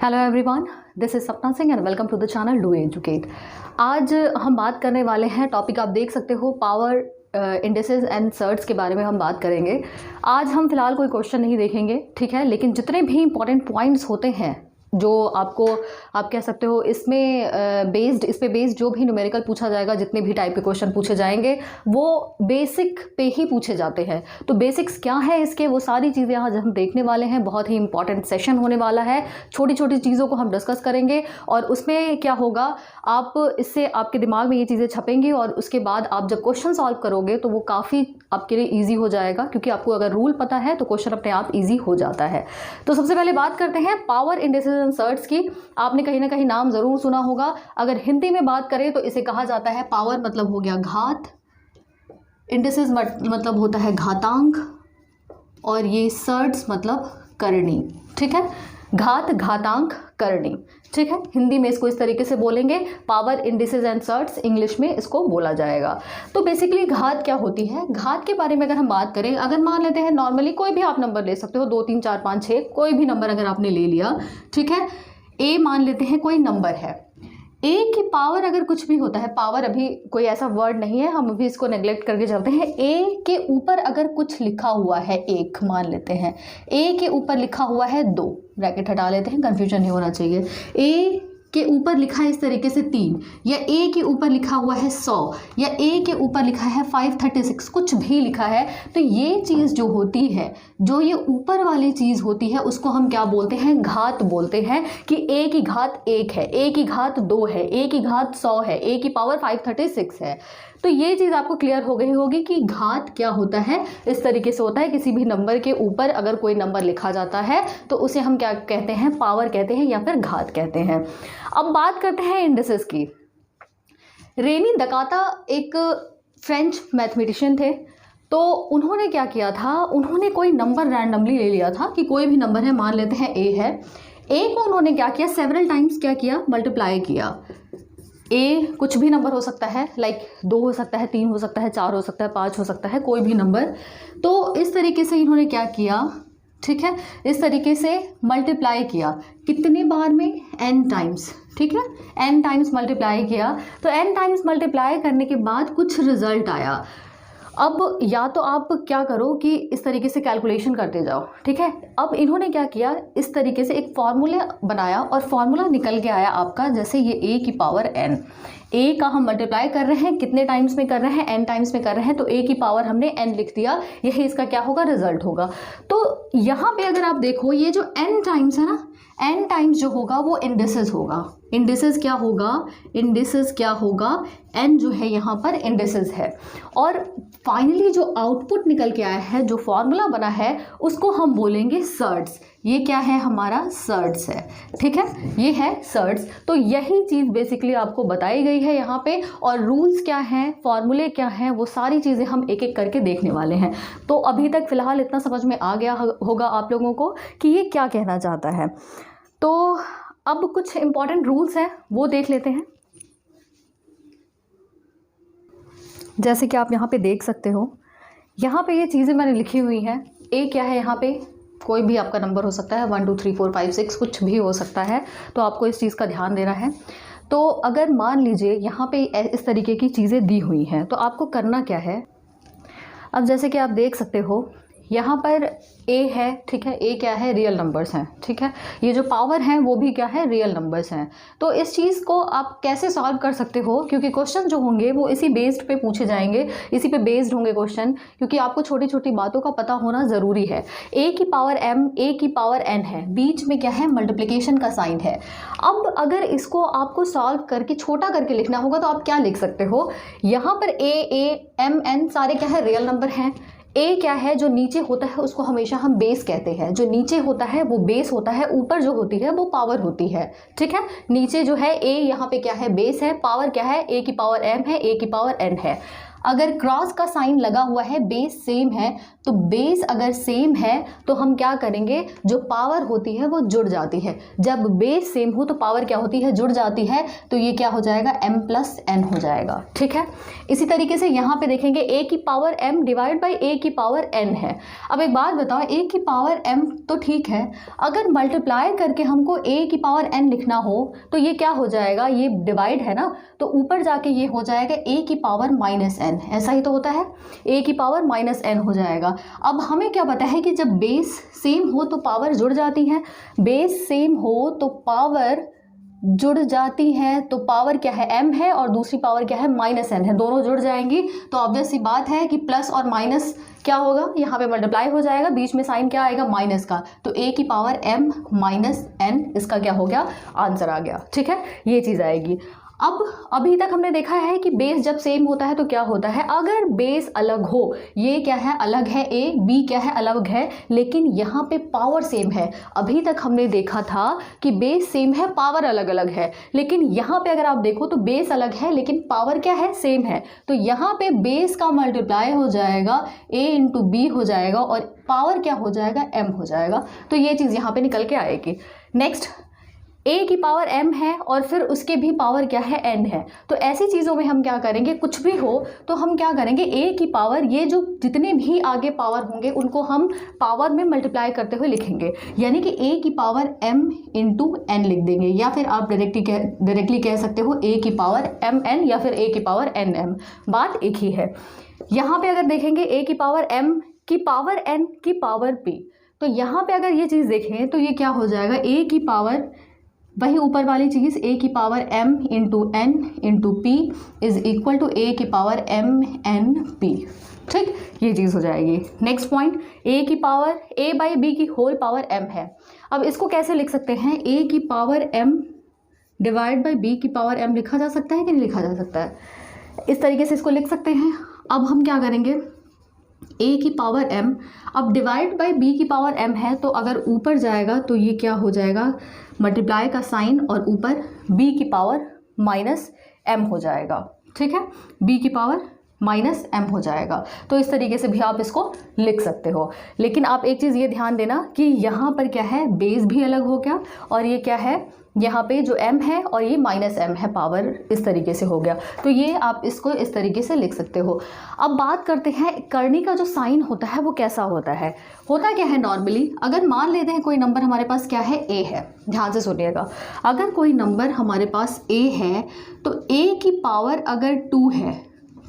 Hello everyone, this is Sapna Singh and welcome to the channel do educate. आज हम बात करने वाले हैं, टॉपिक आप देख सकते हो, पावर इंडिसेस एंड सर्ट्स के बारे में हम बात करेंगे। आज हम फिलहाल कोई क्वेश्चन नहीं देखेंगे, ठीक है, लेकिन जितने भी इंपॉर्टेंट पॉइंट्स होते हैं जो आपको आप कह सकते हो इस पे बेस्ड जो भी न्यूमेरिकल पूछा जाएगा, जितने भी टाइप के क्वेश्चन पूछे जाएंगे वो बेसिक पे ही पूछे जाते हैं। तो बेसिक्स क्या है इसके, वो सारी चीज़ें आज हम देखने वाले हैं। बहुत ही इंपॉर्टेंट सेशन होने वाला है, छोटी छोटी चीज़ों को हम डिस्कस करेंगे और उसमें क्या होगा, आप इससे आपके दिमाग में ये चीज़ें छपेंगी और उसके बाद आप जब क्वेश्चन सॉल्व करोगे तो वो काफ़ी आपके लिए ईजी हो जाएगा, क्योंकि आपको अगर रूल पता है तो क्वेश्चन अपने आप ईजी हो जाता है। तो सबसे पहले बात करते हैं पावर इंडिसेस एंड सर्ट्स की। आपने कहीं ना कहीं नाम जरूर सुना होगा। अगर हिंदी में बात करें तो इसे कहा जाता है, पावर मतलब हो गया घात, इंडिसेस मतलब होता है घातांक, और ये सर्ट्स मतलब करनी, ठीक है, घात, घातांक, करनी, ठीक है। हिंदी में इसको इस तरीके से बोलेंगे, power indices and surds, English में इसको बोला जाएगा। तो बेसिकली घात क्या होती है, घात के बारे में अगर हम बात करें, अगर मान लेते हैं नॉर्मली कोई भी आप नंबर ले सकते हो, 2 3 4 5 6, कोई भी नंबर अगर आपने ले लिया, ठीक है। ए मान लेते हैं कोई नंबर है, ए की पावर अगर कुछ भी होता है, पावर अभी कोई ऐसा वर्ड नहीं है, हम अभी इसको नेग्लेक्ट करके चलते हैं। ए के ऊपर अगर कुछ लिखा हुआ है, 1 मान लेते हैं, ए के ऊपर लिखा हुआ है 2, ब्रैकेट हटा लेते हैं, कंफ्यूजन नहीं होना चाहिए। ए के ऊपर लिखा है इस तरीके से 3, या ए के ऊपर लिखा हुआ है 100, या ए के ऊपर लिखा है 536, कुछ भी लिखा है, तो ये चीज़ जो होती है, जो ये ऊपर वाली चीज़ होती है, उसको हम क्या बोलते हैं, घात बोलते हैं। कि ए की घात 1 है, ए की घात 2 है, ए की घात 100 है, ए की पावर 536 है। तो ये चीज़ आपको क्लियर हो गई होगी कि घात क्या होता है। इस तरीके से होता है, किसी भी नंबर के ऊपर अगर कोई नंबर लिखा जाता है तो उसे हम क्या कहते हैं, पावर कहते हैं या फिर घात कहते हैं। अब बात करते हैं इंडिसेस की। रेनी दकाता एक फ्रेंच मैथमेटिशियन थे। तो उन्होंने क्या किया था, उन्होंने कोई नंबर रैंडमली ले लिया था कि कोई भी नंबर है, मान लेते हैं ए है, ए को उन्होंने क्या किया, सेवरल टाइम्स क्या किया, मल्टीप्लाई किया। ए कुछ भी नंबर हो सकता है, लाइक 2 हो सकता है, 3 हो सकता है, 4 हो सकता है, 5 हो सकता है, कोई भी नंबर। तो इस तरीके से इन्होंने क्या किया, ठीक है, इस तरीके से मल्टीप्लाई किया, कितने बार में, n टाइम्स, ठीक है, n टाइम्स मल्टीप्लाई किया। तो n टाइम्स मल्टीप्लाई करने के बाद कुछ रिजल्ट आया। अब या तो आप क्या करो कि इस तरीके से कैलकुलेशन करते जाओ, ठीक है। अब इन्होंने क्या किया, इस तरीके से एक फॉर्मूला बनाया और फॉर्मूला निकल के आया आपका, जैसे ये a की पावर n, a का हम मल्टीप्लाई कर रहे हैं, कितने टाइम्स में कर रहे हैं, n टाइम्स में कर रहे हैं, तो a की पावर हमने n लिख दिया, यही इसका क्या होगा, रिजल्ट होगा। तो यहाँ पे अगर आप देखो, ये जो n टाइम्स है ना, n टाइम्स जो होगा वो इंडिसेस होगा। इंडिसेस क्या होगा, इंडिसेस क्या होगा, n जो है यहाँ पर इंडिसेस है। और फाइनली जो आउटपुट निकल के आया है, जो फॉर्मूला बना है, उसको हम बोलेंगे सर्ट्स। ये क्या है, हमारा सर्ट्स है, ठीक है, ये है सर्ट्स। तो यही चीज़ बेसिकली आपको बताई गई है यहाँ पे, और रूल्स क्या हैं, फॉर्मूले क्या हैं, वो सारी चीज़ें हम एक एक करके देखने वाले हैं। तो अभी तक फिलहाल इतना समझ में आ गया होगा आप लोगों को कि ये क्या कहना चाहता है। तो अब कुछ इंपॉर्टेंट रूल्स हैं, वो देख लेते हैं। जैसे कि आप यहाँ पे देख सकते हो, यहाँ पे ये चीज़ें मैंने लिखी हुई हैं। ए क्या है, यहाँ पे कोई भी आपका नंबर हो सकता है, 1 2 3 4 5 6, कुछ भी हो सकता है, तो आपको इस चीज़ का ध्यान देना है। तो अगर मान लीजिए यहाँ पे इस तरीके की चीज़ें दी हुई हैं, तो आपको करना क्या है। अब जैसे कि आप देख सकते हो, यहाँ पर a है, ठीक है, a क्या है, रियल नंबर्स हैं, ठीक है, ये जो पावर हैं वो भी क्या है, रियल नंबर्स हैं। तो इस चीज़ को आप कैसे सॉल्व कर सकते हो, क्योंकि क्वेश्चन जो होंगे वो इसी बेस्ड पे पूछे जाएंगे, इसी पे बेस्ड होंगे क्वेश्चन, क्योंकि आपको छोटी छोटी बातों का पता होना ज़रूरी है। a की पावर m, a की पावर n है, बीच में क्या है, मल्टीप्लिकेशन का साइन है। अब अगर इसको आपको सॉल्व करके छोटा करके लिखना होगा तो आप क्या लिख सकते हो, यहाँ पर a m n सारे क्या है, रियल नंबर हैं। a क्या है, जो नीचे होता है उसको हमेशा हम बेस कहते हैं, जो नीचे होता है वो बेस होता है, ऊपर जो होती है वो पावर होती है, ठीक है। नीचे जो है a, यहाँ पे क्या है, बेस है, पावर क्या है, a की पावर m है, a की पावर n है। अगर क्रॉस का साइन लगा हुआ है, बेस सेम है, तो बेस अगर सेम है तो हम क्या करेंगे, जो पावर होती है वो जुड़ जाती है। जब बेस सेम हो तो पावर क्या होती है, जुड़ जाती है। तो ये क्या हो जाएगा, m प्लस n हो जाएगा। ठीक है, इसी तरीके से यहाँ पे देखेंगे a की power m divide by a की पावर n है। अब एक बात बताओ, a की पावर m तो ठीक है, अगर मल्टीप्लाई करके हमको a की पावर n लिखना हो तो ये क्या हो जाएगा, ये डिवाइड है ना, तो ऊपर जाके ये हो जाएगा a की पावर माइनस n। ऐसा ही तो होता है, a की पावर माइनस n हो जाएगा। अब हमें क्या पता है कि जब बेस सेम हो तो पावर जुड़ जाती है, बेस सेम हो तो पावर जुड़ जाती है, तो पावर क्या है, m है, और दूसरी पावर क्या है, माइनस n है, दोनों जुड़ जाएंगी। तो ऑब्वियस सी बात है कि प्लस और माइनस क्या होगा, यहाँ पे मल्टीप्लाई हो जाएगा, बीच में साइन क्या आएगा, माइनस का। तो a की पावर m माइनस n, इसका क्या हो गया, आंसर आ गया। ठीक है, ये चीज़ आएगी। अब अभी तक हमने देखा है कि बेस जब सेम होता है तो क्या होता है, अगर बेस अलग हो, ये क्या है, अलग है, a b क्या है, अलग है, लेकिन यहाँ पे पावर सेम है। अभी तक हमने देखा था कि बेस सेम है, पावर अलग अलग है, लेकिन यहाँ पे अगर आप देखो तो बेस अलग है लेकिन पावर क्या है, सेम है। तो यहाँ पे बेस का मल्टीप्लाई हो जाएगा, a इंटू बी हो जाएगा, और पावर क्या हो जाएगा, m हो जाएगा। तो ये चीज़ यहाँ पे निकल के आएगी। नेक्स्ट, a की पावर m है और फिर उसके भी पावर क्या है, n है। तो ऐसी चीज़ों में हम क्या करेंगे, कुछ भी हो तो हम क्या करेंगे, a की पावर, ये जो जितने भी आगे पावर होंगे उनको हम पावर में मल्टीप्लाई करते हुए लिखेंगे, यानी कि a की पावर m इंटू n लिख देंगे, या फिर आप डायरेक्टली कह सकते हो a की पावर mn या फिर a की पावर nm, बात एक ही है। यहाँ पे अगर देखेंगे a की पावर m की पावर n की पावर p, तो यहाँ पे अगर ये चीज़ देखें तो ये क्या हो जाएगा, a की पावर, वही ऊपर वाली चीज़, a की power m into n into p is equal to a की पावर m n p। ठीक, ये चीज़ हो जाएगी। नेक्स्ट पॉइंट, a की पावर a बाई b की होल पावर m है। अब इसको कैसे लिख सकते हैं, a की power m divide by b की पावर m लिखा जा सकता है कि नहीं लिखा जा सकता है, इस तरीके से इसको लिख सकते हैं। अब हम क्या करेंगे, a की पावर m, अब डिवाइड बाई b की पावर m है, तो अगर ऊपर जाएगा तो ये क्या हो जाएगा, मल्टीप्लाई का साइन, और ऊपर b की पावर माइनस m हो जाएगा। ठीक है, b की पावर माइनस m हो जाएगा। तो इस तरीके से भी आप इसको लिख सकते हो। लेकिन आप एक चीज़ ये ध्यान देना कि यहाँ पर क्या है, बेस भी अलग हो गया, और ये क्या है, यहाँ पे जो m है और ये माइनस m है, पावर इस तरीके से हो गया। तो ये आप इसको इस तरीके से लिख सकते हो। अब बात करते हैं करनी का जो साइन होता है वो कैसा होता है। होता क्या है, नॉर्मली अगर मान लेते हैं कोई नंबर हमारे पास क्या है, a है, ध्यान से सुनिएगा, अगर कोई नंबर हमारे पास a है तो a की पावर अगर 2 है,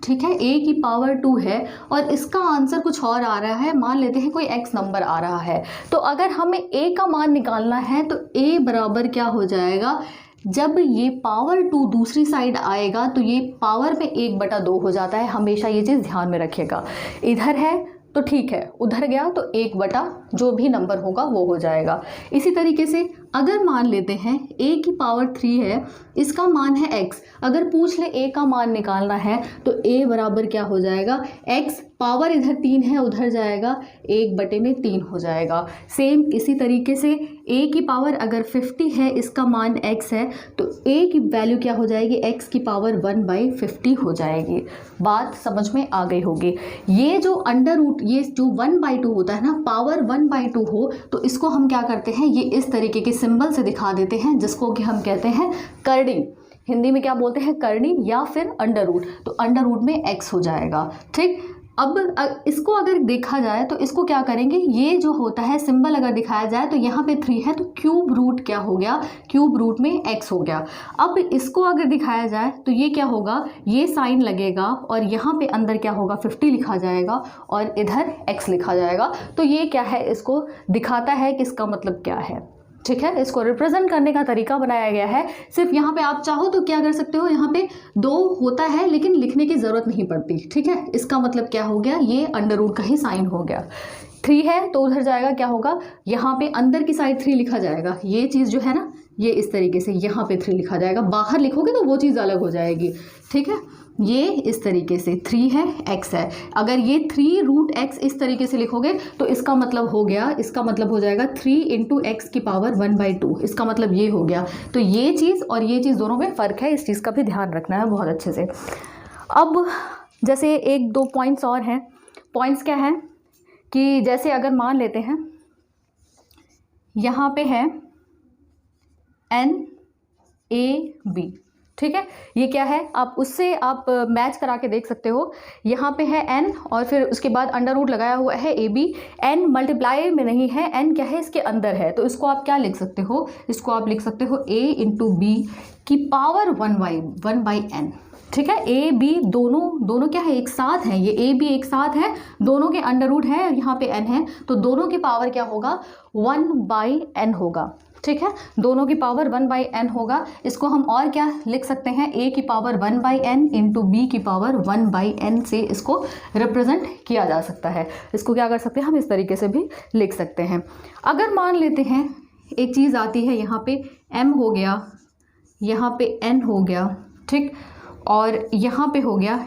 ठीक है, a की पावर 2 है और इसका आंसर कुछ और आ रहा है, मान लेते हैं कोई x नंबर आ रहा है, तो अगर हमें a का मान निकालना है तो a बराबर क्या हो जाएगा, जब ये पावर 2 दूसरी साइड आएगा तो ये पावर में 1/2 हो जाता है। हमेशा ये चीज़ ध्यान में रखिएगा, इधर है तो ठीक है, उधर गया तो 1/ जो भी नंबर होगा वो हो जाएगा। इसी तरीके से अगर मान लेते हैं a की पावर 3 है, इसका मान है x, अगर पूछ ले a का मान निकालना है तो a बराबर क्या हो जाएगा, x, पावर इधर 3 है उधर जाएगा 1/3 हो जाएगा। सेम इसी तरीके से a की पावर अगर 50 है, इसका मान x है, तो a की वैल्यू क्या हो जाएगी, x की पावर 1/50 हो जाएगी। बात समझ में आ गई होगी। ये जो अंडर रूट, ये जो 1/2 होता है ना, पावर 1/2 हो तो इसको हम क्या करते हैं, ये इस तरीके के सिंबल से दिखा देते हैं, जिसको कि हम कहते हैं करनी। हिंदी में क्या बोलते हैं, करनी या फिर अंडर रूट। तो अंडर रूट में x हो जाएगा। ठीक, अब इसको अगर देखा जाए तो इसको क्या करेंगे, ये जो होता है सिंबल अगर दिखाया जाए तो यहाँ पे 3 है तो क्यूब रूट क्या हो गया, क्यूब रूट में x हो गया। अब इसको अगर दिखाया जाए तो ये क्या होगा, ये साइन लगेगा और यहाँ पे अंदर क्या होगा, 50 लिखा जाएगा और इधर x लिखा जाएगा। तो ये क्या है, इसको दिखाता है कि इसका मतलब क्या है। ठीक है, इसको रिप्रेजेंट करने का तरीका बनाया गया है। सिर्फ यहाँ पे आप चाहो तो क्या कर सकते हो, यहाँ पे 2 होता है लेकिन लिखने की ज़रूरत नहीं पड़ती। ठीक है, इसका मतलब क्या हो गया, ये अंडर रूट का ही साइन हो गया। 3 है तो उधर जाएगा, क्या होगा, यहाँ पे अंदर की साइड 3 लिखा जाएगा। ये चीज़ जो है ना, ये इस तरीके से यहाँ पे 3 लिखा जाएगा। बाहर लिखोगे तो वो चीज़ अलग हो जाएगी। ठीक है, ये इस तरीके से 3 है, x है। अगर ये 3 रूट x इस तरीके से लिखोगे तो इसका मतलब हो गया, इसका मतलब हो जाएगा 3 इंटू एक्स की पावर 1/2। इसका मतलब ये हो गया। तो ये चीज़ और ये चीज़ दोनों में फ़र्क है, इस चीज़ का भी ध्यान रखना है बहुत अच्छे से। अब जैसे एक दो पॉइंट्स और हैं। पॉइंट्स क्या है कि जैसे अगर मान लेते हैं यहाँ पे है NAB, ठीक है, ये क्या है आप उससे आप मैच करा के देख सकते हो। यहाँ पे है n और फिर उसके बाद अंडर रूट लगाया हुआ है AB, n मल्टीप्लाई में नहीं है, n क्या है इसके अंदर है, तो इसको आप क्या लिख सकते हो, इसको आप लिख सकते हो A इंटू बी की पावर 1/n, ठीक है। A B दोनों क्या है एक साथ हैं, ये A B एक साथ है, दोनों के अंडर रूट है, यहाँ पे n है, तो दोनों की पावर क्या होगा 1/n होगा, ठीक है, दोनों की पावर 1/n होगा। इसको हम और क्या लिख सकते हैं, A की पावर 1/n इंटू बी की पावर 1/n से इसको रिप्रेजेंट किया जा सकता है। इसको क्या कर सकते हैं हम इस तरीके से भी लिख सकते हैं। अगर मान लेते हैं एक चीज़ आती है, यहाँ पे m हो गया, यहाँ पे n हो गया, ठीक, और यहाँ पे हो गया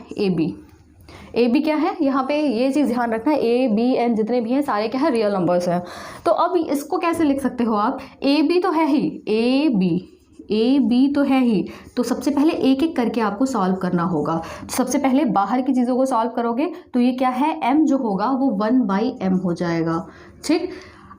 AB क्या है, यहाँ पे ये चीज़ ध्यान रखना है, A B N जितने भी हैं सारे क्या है रियल नंबर्स हैं। तो अब इसको कैसे लिख सकते हो आप, AB तो है ही, AB तो है ही, तो सबसे पहले एक एक करके आपको सॉल्व करना होगा। सबसे पहले बाहर की चीज़ों को सॉल्व करोगे तो ये क्या है m जो होगा वो 1/m हो जाएगा, ठीक।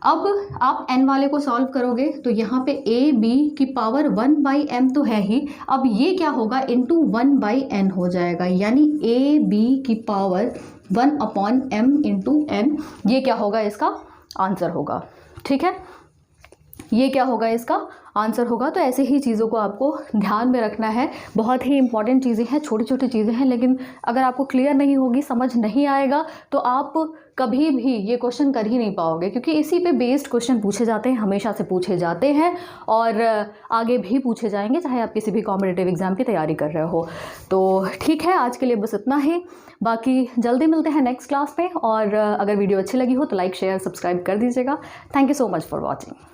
अब आप n वाले को सॉल्व करोगे तो यहाँ पे AB की पावर 1/m तो है ही, अब ये क्या होगा इंटू 1/n हो जाएगा, यानी AB की पावर 1/m इंटू n, ये क्या होगा इसका आंसर होगा, ठीक है, ये क्या होगा इसका आंसर होगा। तो ऐसे ही चीज़ों को आपको ध्यान में रखना है, बहुत ही इंपॉर्टेंट चीज़ें हैं, छोटी छोटी चीज़ें हैं, लेकिन अगर आपको क्लियर नहीं होगी, समझ नहीं आएगा, तो आप कभी भी ये क्वेश्चन कर ही नहीं पाओगे, क्योंकि इसी पे बेस्ड क्वेश्चन पूछे जाते हैं, हमेशा से पूछे जाते हैं और आगे भी पूछे जाएंगे, चाहे आप किसी भी कॉम्पिटिटिव एग्जाम की तैयारी कर रहे हो। तो ठीक है, आज के लिए बस इतना ही, बाकी जल्दी मिलते हैं नेक्स्ट क्लास में। और अगर वीडियो अच्छी लगी हो तो लाइक शेयर सब्सक्राइब कर दीजिएगा। Thank you so much for watching.